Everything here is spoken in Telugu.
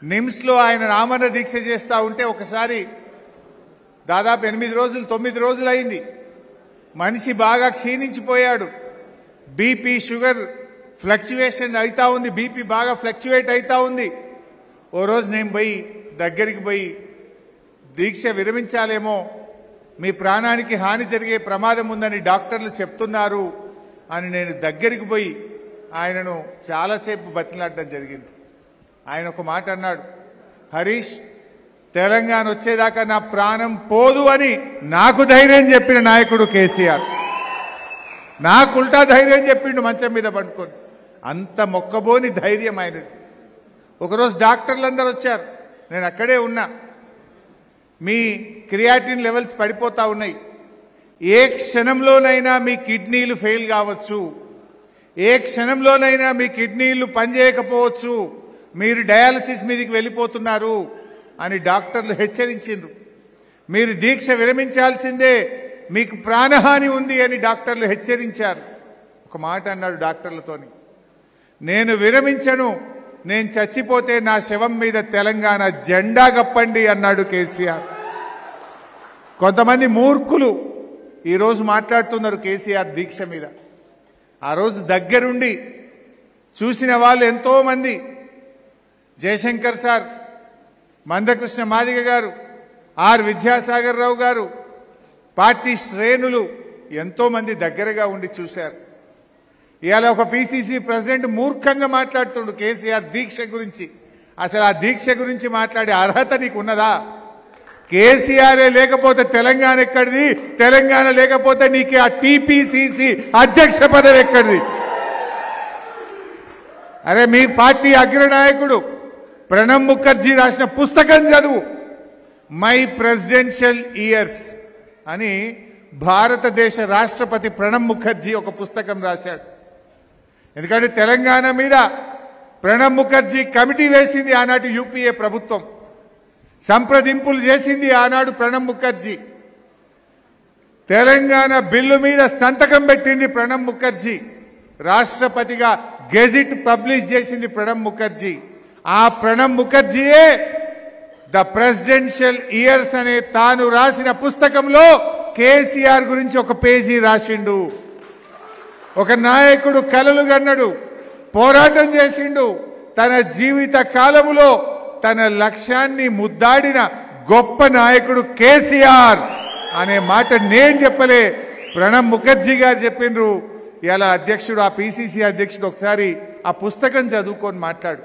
నిమ్స్లో ఆయన ఆమరణ దీక్ష చేస్తూ ఉంటే ఒకసారి దాదాపు 8 రోజులు 9 రోజులు అయింది. మనిషి బాగా క్షీణించిపోయాడు. బీపీ షుగర్ ఫ్లక్చువేషన్ అవుతా ఉంది. బీపీ బాగా ఫ్లక్చువేట్ అవుతా ఉంది. ఓ రోజు నేను దగ్గరికి పోయి దీక్ష విరమించాలేమో, మీ ప్రాణానికి హాని జరిగే ప్రమాదం ఉందని డాక్టర్లు చెప్తున్నారు అని నేను దగ్గరికి పోయి ఆయనను చాలాసేపు బతిలాడడం జరిగింది. ఆయన ఒక మాట అన్నాడు, హరీష్, తెలంగాణ వచ్చేదాకా నా ప్రాణం పోదు అని నాకు ధైర్యం చెప్పిన నాయకుడు కేసీఆర్. నాకు ఉల్టా ధైర్యం చెప్పిండు మంచం మీద పడుకొని. అంత మొక్కబోని ధైర్యం ఆయనది. ఒకరోజు డాక్టర్లందరూ వచ్చారు, నేను అక్కడే ఉన్నా. మీ క్రియాటిన్ లెవెల్స్ పడిపోతా ఉన్నాయి, ఏ క్షణంలోనైనా మీ కిడ్నీలు ఫెయిల్ కావచ్చు, ఏ క్షణంలోనైనా మీ కిడ్నీలు పనిచేయకపోవచ్చు, మీరు డయాలసిస్ మీదకి వెళ్ళిపోతున్నారు అని డాక్టర్లు హెచ్చరించిండ్రు. మీరు దీక్ష విరమించాల్సిందే, మీకు ప్రాణహాని ఉంది అని డాక్టర్లు హెచ్చరించారు. ఒక మాట అన్నాడు డాక్టర్లతోని, నేను విరమించను, నేను చచ్చిపోతే నా శవం మీద తెలంగాణ జెండా కప్పండి అన్నాడు కేసీఆర్. కొంతమంది మూర్ఖులు ఈరోజు మాట్లాడుతున్నారు కేసీఆర్ దీక్ష మీద. ఆ రోజు దగ్గరుండి చూసిన వాళ్ళు ఎంతో మంది, జయశంకర్ సార్, మందకృష్ణ మాదిగ గారు, ఆర్ విద్యాసాగర్ రావు గారు, పార్టీ శ్రేణులు ఎంతో మంది దగ్గరగా ఉండి చూశారు. ఇవాళ ఒక పిసిసి ప్రెసిడెంట్ మూర్ఖంగా మాట్లాడుతుండు కేసీఆర్ దీక్ష గురించి. అసలు ఆ దీక్ష గురించి మాట్లాడే అర్హత నీకు ఉన్నదా? కేసీఆర్ లేకపోతే తెలంగాణ ఎక్కడిది? తెలంగాణ లేకపోతే నీకు ఆ టీపీసీసీ అధ్యక్ష పదవి ఎక్కడిది? అరే, మీ పార్టీ అగ్రనాయకుడు ప్రణబ్ ముఖర్జీ రాసిన పుస్తకం చదువు, మై ప్రెసిడెన్షియల్ ఇయర్స్ అని. భారతదేశ రాష్ట్రపతి ప్రణబ్ ముఖర్జీ ఒక పుస్తకం రాశాడు. ఎందుకంటే తెలంగాణ మీద ప్రణబ్ ముఖర్జీ కమిటీ వేసింది ఆనాటి యూపీఏ ప్రభుత్వం, సంప్రదింపులు చేసింది ఆనాడు ప్రణబ్ ముఖర్జీ, తెలంగాణ బిల్లు మీద సంతకం పెట్టింది ప్రణబ్ ముఖర్జీ, రాష్ట్రపతిగా గెజిట్ పబ్లిష్ చేసింది ప్రణబ్ ముఖర్జీ. ఆ ప్రణబ్ ముఖర్జీయే ద ప్రెసిడెన్షియల్ ఇయర్స్ అనే తాను రాసిన పుస్తకంలో కేసీఆర్ గురించి ఒక పేజీ రాసిండు. ఒక నాయకుడు కలలు గన్నడు, పోరాటం చేసిండు, తన జీవిత కాలములో తన లక్ష్యాన్ని ముద్దాడిన గొప్ప నాయకుడు కేసీఆర్ అనే మాట నేను చెప్పలే, ప్రణబ్ ముఖర్జీ గారు చెప్పిండ్రు. ఇలా అధ్యక్షుడు, ఆ పిసిసి అధ్యక్షుడు ఒకసారి ఆ పుస్తకం చదువుకొని మాట్లాడు.